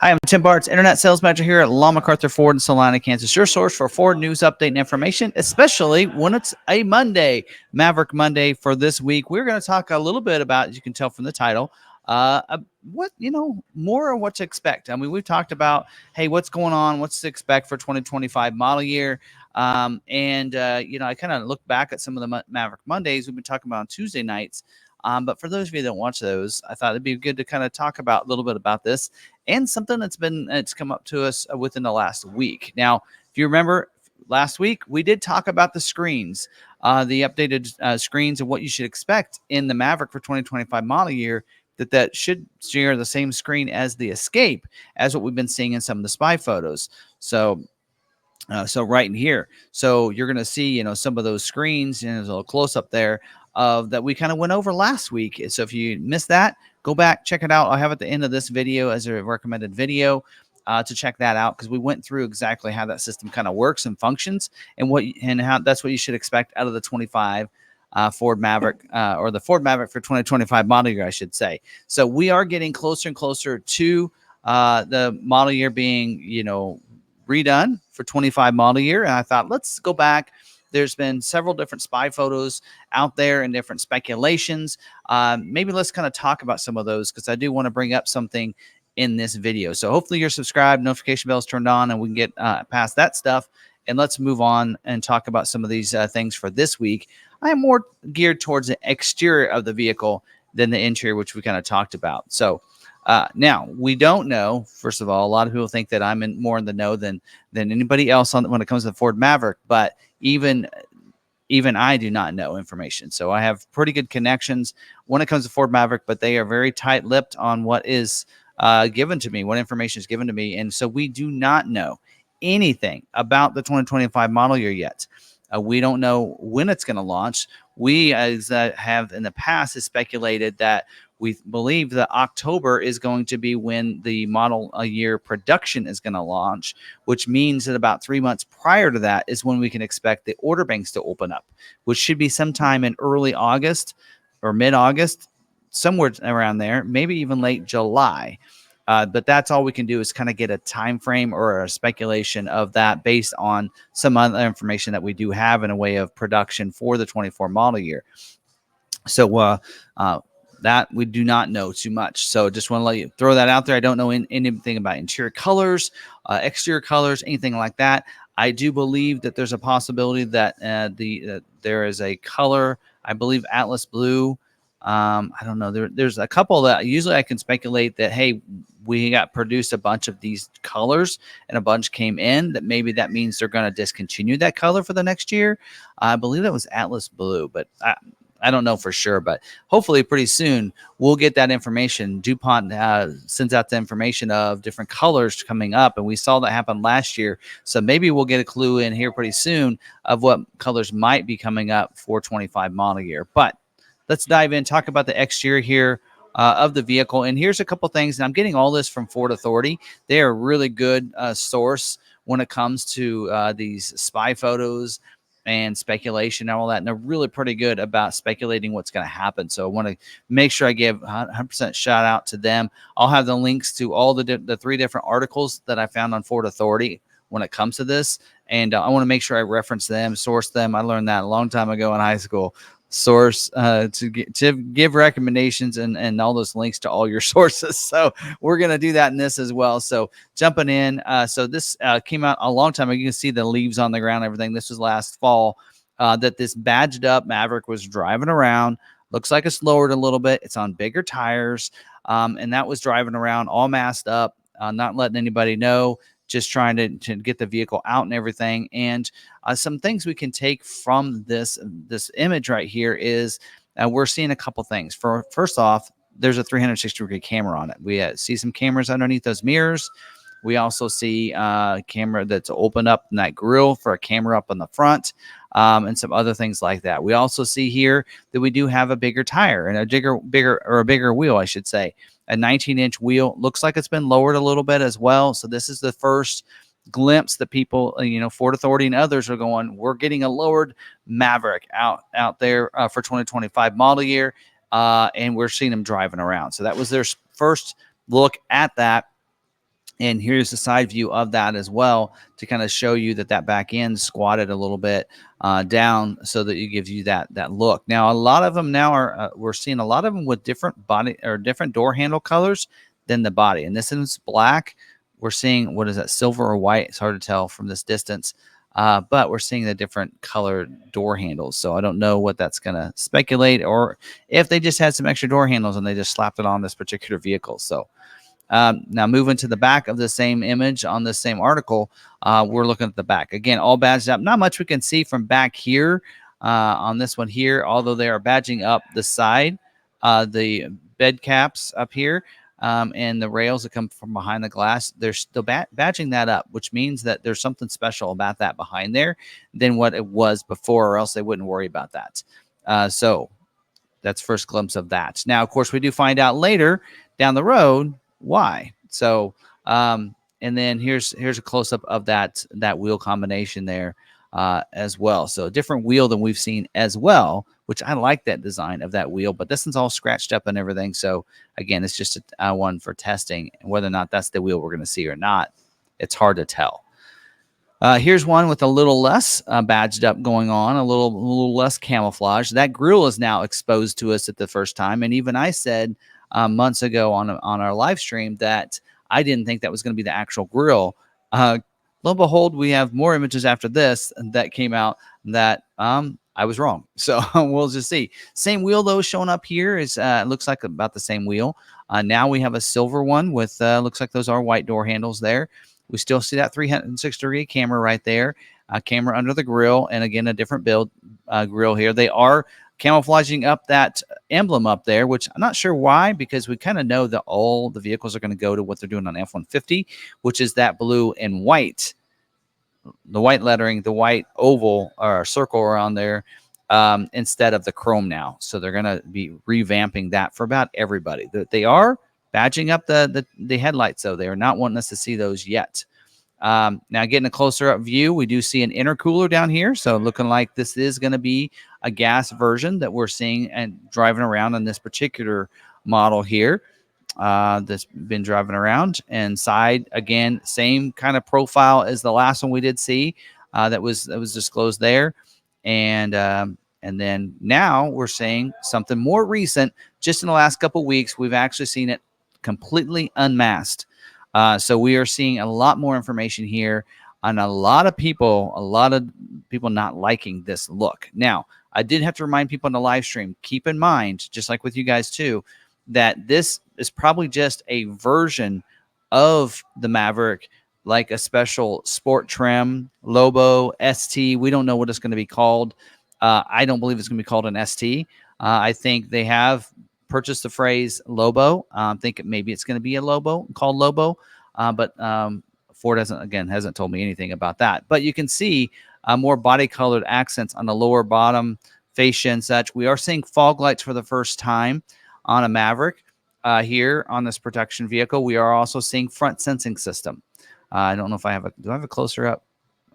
Hi, I'm Tim Bartz, Internet Sales Manager here at McArthur Ford in Salina, Kansas. Your source for Ford news, update, and information, especially when it's a Monday, Maverick Monday for this week. We're going to talk a little bit about, as you can tell from the title, more of what to expect. I mean, we've talked about, hey, what's going on, what's to expect for 2025 model year. I kind of look back at some of the Maverick Mondays we've been talking about on Tuesday nights. But for those of you that watch those, I thought it'd be good to kind of talk about a little bit about this and something it's come up to us within the last week. Now, if you remember last week, we did talk about the screens, the updated screens and what you should expect in the Maverick for 2025 model year, that should share the same screen as the Escape, as what we've been seeing in some of the spy photos. So right in here, so you're going to see, some of those screens, and there's a little close up there of that we kind of went over last week. So if you missed that, go back, check it out. I'll have at the end of this video as a recommended video to check that out, because we went through exactly how that system kind of works and functions, and how that's what you should expect out of the 25 Ford Maverick or the Ford Maverick for 2025 model year, I should say. So we are getting closer and closer to the model year being, redone for 25 model year. And I thought, let's go back. There's been several different spy photos out there and different speculations. Maybe let's kind of talk about some of those, because I do want to bring up something in this video. So hopefully you're subscribed, notification bells turned on, and we can get past that stuff. And let's move on and talk about some of these things for this week. I am more geared towards the exterior of the vehicle than the interior, which we kind of talked about. So now, we don't know. First of all, a lot of people think that I'm more in the know than anybody else when it comes to the Ford Maverick. But even I do not know information. So I have pretty good connections when it comes to Ford Maverick, but they are very tight-lipped on what is given to me, what information is given to me. And so we do not know anything about the 2025 model year yet. We don't know when it's going to launch. We, as have in the past, has speculated that we believe that October is going to be when the model year production is going to launch, which means that about 3 months prior to that is when we can expect the order banks to open up, which should be sometime in early August or mid-August, somewhere around there, maybe even late July. But that's all we can do is kind of get a time frame or a speculation of that based on some other information that we do have in a way of production for the 24 model year. So that we do not know too much. So just want to let you throw that out there. I don't know anything about interior colors, exterior colors, anything like that. I do believe that there's a possibility that there is a color, I believe Atlas blue. I don't know. There's a couple that usually I can speculate that, hey, we got produced a bunch of these colors and a bunch came in, that maybe that means they're going to discontinue that color for the next year. I believe that was Atlas blue, but I don't know for sure, but hopefully pretty soon we'll get that information. DuPont sends out the information of different colors coming up, and we saw that happen last year. So maybe we'll get a clue in here pretty soon of what colors might be coming up for 25 model year. But let's dive in, talk about the exterior here of the vehicle. And here's a couple things. And I'm getting all this from Ford Authority. They are a really good source when it comes to these spy photos and speculation and all that. And they're really pretty good about speculating what's going to happen. So I want to make sure I give 100% shout out to them. I'll have the links to all the 3 different articles that I found on Ford Authority when it comes to this. And I want to make sure I reference them, source them. I learned that a long time ago in high school. Source to give recommendations and all those links to all your sources. So we're going to do that in this as well. So jumping in. So this came out a long time ago. You can see the leaves on the ground, everything. This was last fall that this badged up Maverick was driving around. Looks like it's lowered a little bit. It's on bigger tires. And that was driving around all masked up, not letting anybody know, just trying to get the vehicle out and everything. And some things we can take from this image right here is we're seeing a couple things. First off, there's a 360-degree camera on it. We see some cameras underneath those mirrors. We also see a camera that's opened up in that grille for a camera up on the front, and some other things like that. We also see here that we do have a bigger tire and a bigger wheel, I should say. A 19-inch wheel. Looks like it's been lowered a little bit as well. So this is the first glimpse that people, Ford Authority and others are going, we're getting a lowered Maverick out there for 2025 model year, and we're seeing them driving around. So that was their first look at that. And here's the side view of that as well to kind of show you that that back end squatted a little bit down so that it gives you that look. Now, a lot of them now are, we're seeing a lot of them with different body or different door handle colors than the body. And this is black. We're seeing, what is that, silver or white? It's hard to tell from this distance. But we're seeing the different colored door handles. So I don't know what that's going to speculate, or if they just had some extra door handles and they just slapped it on this particular vehicle. So now moving to the back of the same image on the same article, we're looking at the back. Again, all badged up. Not much we can see from back here on this one here, although they are badging up the side, the bed caps up here, and the rails that come from behind the glass. They're still badging that up, which means that there's something special about that behind there than what it was before, or else they wouldn't worry about that. So that's first glimpse of that. Now, of course, we do find out later down the road why. So, and then here's a close up of that wheel combination there as well. So a different wheel than we've seen as well, which I like that design of that wheel, but this one's all scratched up and everything. So again, it's just a one for testing, and whether or not that's the wheel we're going to see or not, it's hard to tell. Here's one with a little less badged up going on, a little less camouflage. That Grille is now exposed to us at the first time, and even I said months ago on our live stream that I didn't think that was going to be the actual Grille. Lo and behold, we have more images after this that came out that I was wrong. So we'll just see. Same wheel though showing up here is looks like about the same wheel. Now we have a silver one with looks like those are white door handles there. We still see that 360-degree camera right there, camera under the Grille, and again, a different build Grille here. They are camouflaging up that emblem up there, which I'm not sure why, because we kind of know that all the vehicles are going to go to what they're doing on F-150, which is that blue and white, the white lettering, the white oval or circle around there instead of the chrome now. So they're going to be revamping that for about everybody. They are badging up the headlights, though. They are not wanting us to see those yet. Now, getting a closer up view, we do see an intercooler down here. So looking like this is going to be a gas version that we're seeing and driving around on this particular model here that's been driving around. And side, again, same kind of profile as the last one we did see that was disclosed there. And then now we're seeing something more recent. Just in the last couple of weeks, we've actually seen it completely unmasked. So we are seeing a lot more information here on a lot of people not liking this look. Now, I did have to remind people in the live stream, keep in mind, just like with you guys too, that this is probably just a version of the Maverick, like a special sport trim, Lobo, ST. We don't know what it's going to be called. I don't believe it's going to be called an ST. I think they have purchased the phrase Lobo. I think maybe it's going to be a Lobo called Lobo, but Ford hasn't told me anything about that. But you can see more body colored accents on the lower bottom fascia and such. We are seeing fog lights for the first time on a Maverick here on this production vehicle. We are also seeing front sensing system. I don't know if I have a closer up.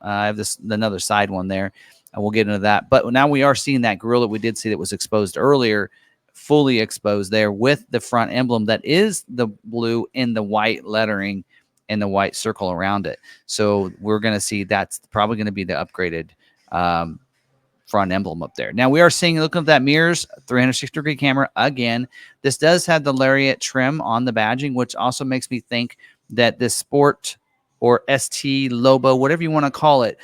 I have another side one there, and we'll get into that. But now we are seeing that Grille that we did see that was exposed earlier, fully exposed there with the front emblem that is the blue in the white lettering and the white circle around it. So we're going to see that's probably going to be the upgraded front emblem up there. Now we are seeing, look at that mirrors, 360-degree camera again. This does have the lariat trim on the badging, which also makes me think that this sport or ST Lobo, whatever you want to call it,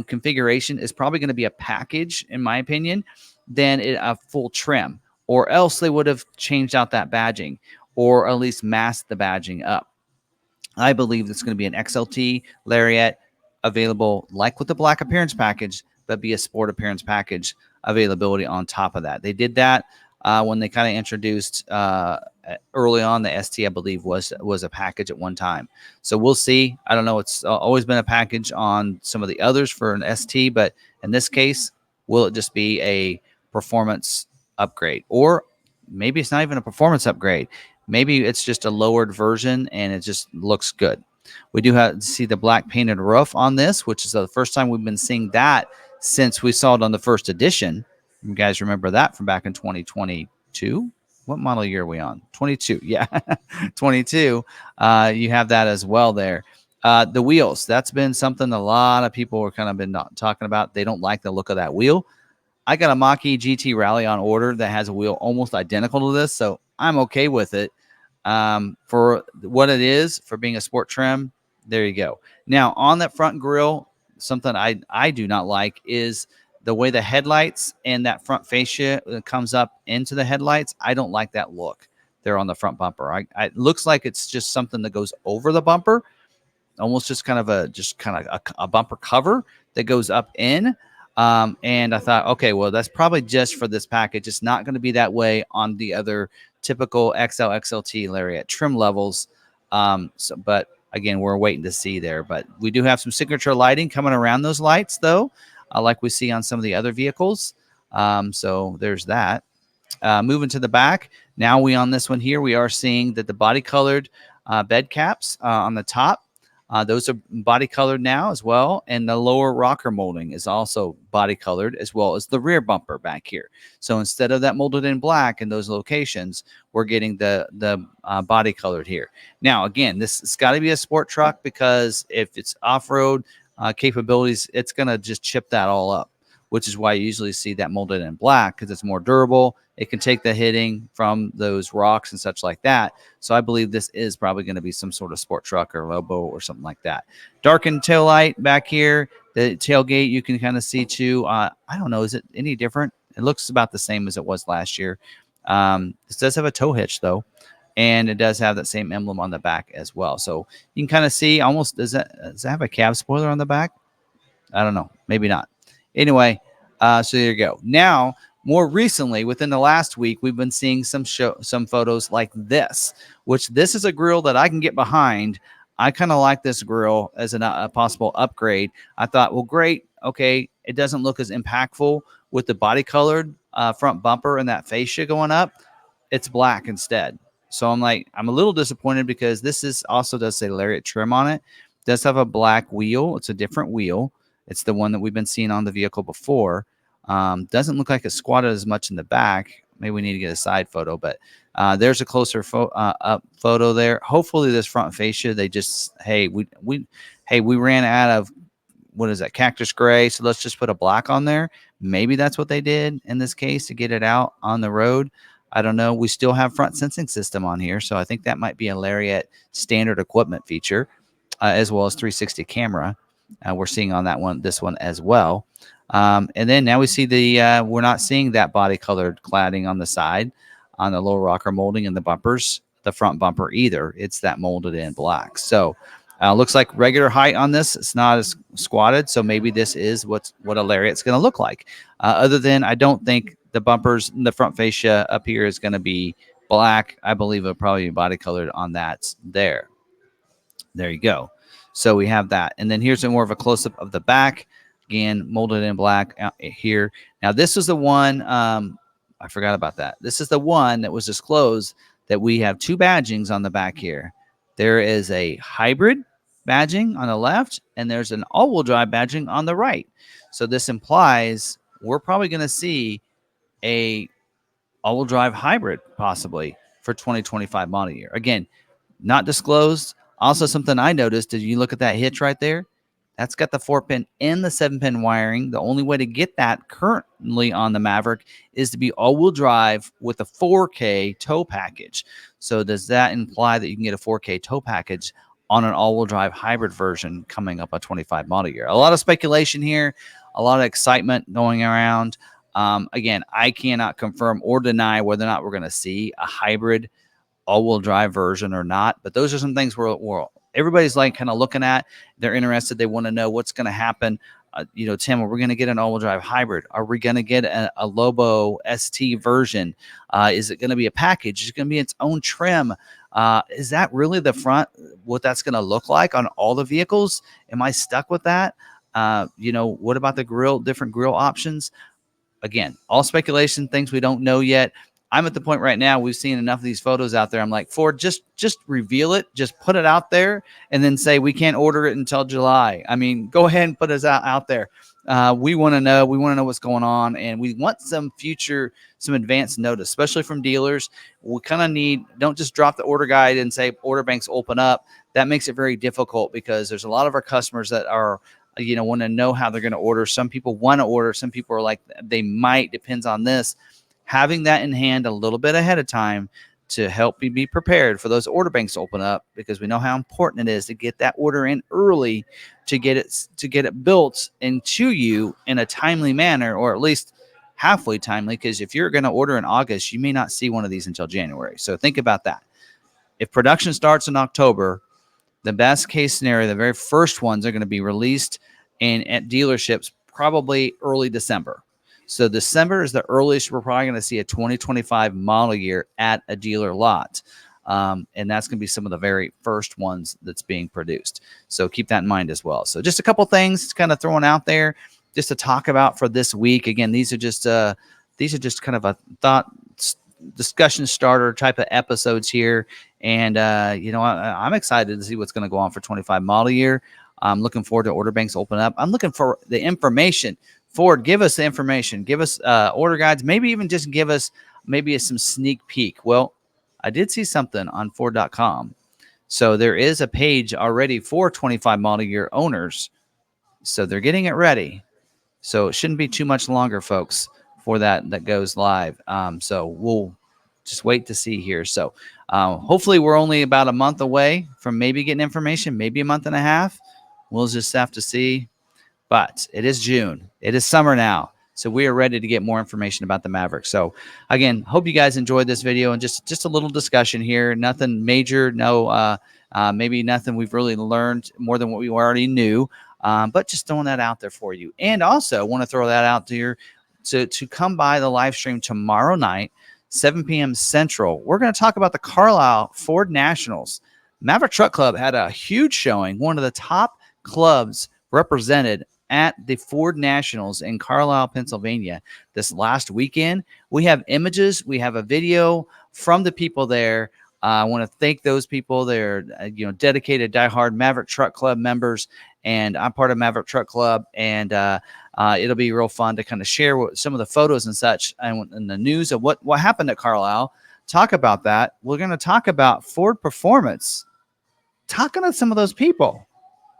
configuration is probably going to be a package, in my opinion, than a full trim. Or else they would have changed out that badging, or at least masked the badging up. I believe it's going to be an XLT Lariat available, like with the black appearance package, but be a sport appearance package availability on top of that. They did that when they kind of introduced early on the ST, I believe was a package at one time. So we'll see. I don't know. It's always been a package on some of the others for an ST, but in this case, will it just be a performance upgrade? Or maybe it's not even a performance upgrade. Maybe it's just a lowered version and it just looks good. We do have to see the black painted roof on this, which is the first time we've been seeing that since we saw it on the first edition. You guys remember that from back in 2022? what model year are we on? 22. Yeah, 22. You have that as well there. The wheels, that's been something a lot of people are kind of been not talking about. They don't like the look of that wheel. I got a Mach-E GT Rally on order that has a wheel almost identical to this, so I'm okay with it. For what it is, for being a sport trim, there you go. Now, on that front grille, something I do not like is the way the headlights and that front fascia comes up into the headlights. I don't like that look there on the front bumper. It looks like it's just something that goes over the bumper, almost just kind of a bumper cover that goes up in. And I thought, okay, well, that's probably just for this package. It's not going to be that way on the other typical XL, XLT Lariat trim levels. But again, we're waiting to see there. But we do have some signature lighting coming around those lights, though, like we see on some of the other vehicles. So there's that. Moving to the back, now on this one here, we are seeing that the body colored bed caps on the top, those are body colored now as well. And the lower rocker molding is also body colored, as well as the rear bumper back here. So instead of that molded in black in those locations, we're getting the body colored here. Now, again, this has got to be a sport truck, because if it's off-road capabilities, it's going to just chip that all up, which is why you usually see that molded in black, because it's more durable. It can take the hitting from those rocks and such like that. So I believe this is probably going to be some sort of sport truck or Lobo or something like that. Darkened tail light back here. The tailgate you can kind of see too. I don't know. Is it any different? It looks about the same as it was last year. This does have a tow hitch though, and it does have that same emblem on the back as well. So you can kind of see almost, does that have a cab spoiler on the back? I don't know. Maybe not. Anyway, so there you go. Now, more recently, within the last week, we've been seeing some photos like this, which this is a grill that I can get behind. I kind of like this grill as a possible upgrade. I thought, well, great. Okay, it doesn't look as impactful with the body colored front bumper and that fascia going up. It's black instead. So I'm a little disappointed, because this is also does say Lariat trim on it. It does have a black wheel. It's a different wheel. It's the one that we've been seeing on the vehicle before. Doesn't look like it's squatted as much in the back. Maybe we need to get a side photo, but there's a closer up photo there. Hopefully this front fascia, they just, we ran out of, what is that, cactus gray, so let's just put a black on there. Maybe that's what they did in this case to get it out on the road. I don't know. We still have front sensing system on here, so I think that might be a Lariat standard equipment feature, as well as 360 camera. We're seeing on this one as well. And then now we see we're not seeing that body colored cladding on the side, on the lower rocker molding and the bumpers, the front bumper either. It's that molded in black. So looks like regular height on this. It's not as squatted. So maybe this is what a Lariat's going to look like. Other than, I don't think the bumpers and the front fascia up here is going to be black. I believe it'll probably be body colored on that there. There you go. So we have that. And then here's more of a close-up of the back. Again, molded in black out here. Now, this is the one, I forgot about that. This is the one that was disclosed that we have two badgings on the back here. There is a hybrid badging on the left, and there's an all-wheel drive badging on the right. So this implies we're probably going to see a all-wheel drive hybrid possibly for 2025 model year. Again, not disclosed. Also, something I noticed, did you look at that hitch right there? That's got the 4-pin and the 7-pin wiring. The only way to get that currently on the Maverick is to be all-wheel drive with a 4K tow package. So does that imply that you can get a 4K tow package on an all-wheel drive hybrid version coming up a 25 model year? A lot of speculation here, a lot of excitement going around. Again, I cannot confirm or deny whether or not we're going to see a hybrid all-wheel drive version or not, but those are some things we're everybody's like kind of looking at. They're interested. They want to know what's going to happen. Tim, are we going to get an all-wheel drive hybrid? Are we going to get a Lobo ST version? Is it going to be a package? Is it going to be its own trim? Is that really the front, what that's going to look like on all the vehicles? Am I stuck with that? What about the grill, different grill options? Again, all speculation, things we don't know yet. I'm at the point right now, we've seen enough of these photos out there. I'm like, Ford, just reveal it, just put it out there, and then say we can't order it until July. I mean, go ahead and put us out there. We want to know. We want to know what's going on, and we want some advanced notice, especially from dealers. We kind of need, don't just drop the order guide and say order banks open up. That makes it very difficult because there's a lot of our customers that are, want to know how they're going to order. Some people want to order. Some people are like, they might, depends on this. Having that in hand a little bit ahead of time to help you be prepared for those order banks to open up, because we know how important it is to get that order in early to get it built into you in a timely manner, or at least halfway timely, because if you're going to order in August, you may not see one of these until January. So think about that. If production starts in October, the best case scenario, the very first ones are going to be released at dealerships probably early December. So December is the earliest we're probably going to see a 2025 model year at a dealer lot. And that's going to be some of the very first ones that's being produced. So keep that in mind as well. So just a couple things kind of throwing out there just to talk about for this week. Again, these are just kind of a thought discussion starter type of episodes here. And, I'm excited to see what's going to go on for 25 model year. I'm looking forward to order banks open up. I'm looking for the information. Ford, give us the information. Give us order guides. Maybe even just give us maybe some sneak peek. Well, I did see something on Ford.com. So there is a page already for 25 model year owners. So they're getting it ready. So it shouldn't be too much longer, folks, for that goes live. So we'll just wait to see here. So hopefully we're only about a month away from maybe getting information, maybe a month and a half. We'll just have to see. But it is June. It is summer now. So we are ready to get more information about the Maverick. So again, hope you guys enjoyed this video and just a little discussion here. Nothing major. No, maybe nothing we've really learned more than what we already knew. But just throwing that out there for you. And also want to throw that out there to come by the live stream tomorrow night, 7 p.m. Central. We're going to talk about the Carlisle Ford Nationals. Maverick Truck Club had a huge showing, one of the top clubs represented at the Ford Nationals in Carlisle, Pennsylvania this last weekend. We have images, we have a video from the people there. I want to thank those people. They're dedicated, diehard Maverick Truck Club members, and I'm part of Maverick Truck Club. And it'll be real fun to kind of share some of the photos and such and the news of what happened at Carlisle. Talk about that. We're going to talk about Ford performance, talking to some of those people.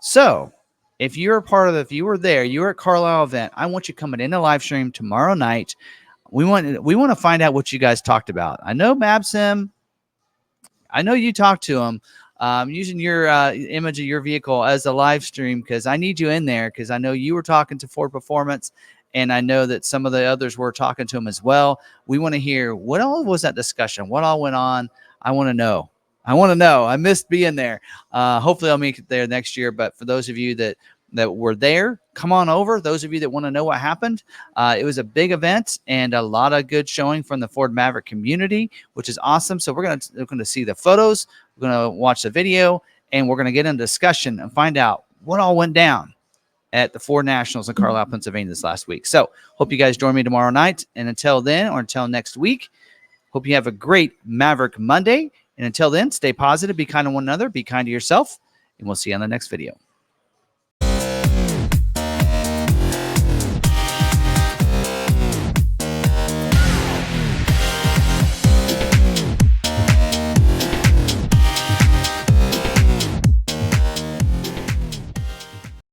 So if you're a part of if you were there, you were at Carlisle event, I want you coming in the live stream tomorrow night. We want to find out what you guys talked about. I know Mabsim, I know you talked to him using your image of your vehicle as a live stream, because I need you in there, because I know you were talking to Ford Performance, and I know that some of the others were talking to him as well. We want to hear what all was that discussion, what all went on. I want to know. I missed being there. Hopefully I'll make it there next year. But for those of you that were there, come on over. Those of you that want to know what happened, it was a big event and a lot of good showing from the Ford Maverick community, which is awesome. So we're going to see the photos. We're going to watch the video, and we're going to get into discussion and find out what all went down at the Ford Nationals in Carlisle, Pennsylvania this last week. So hope you guys join me tomorrow night. And until then, or until next week, hope you have a great Maverick Monday. And until then, stay positive, be kind to one another, be kind to yourself, and we'll see you on the next video.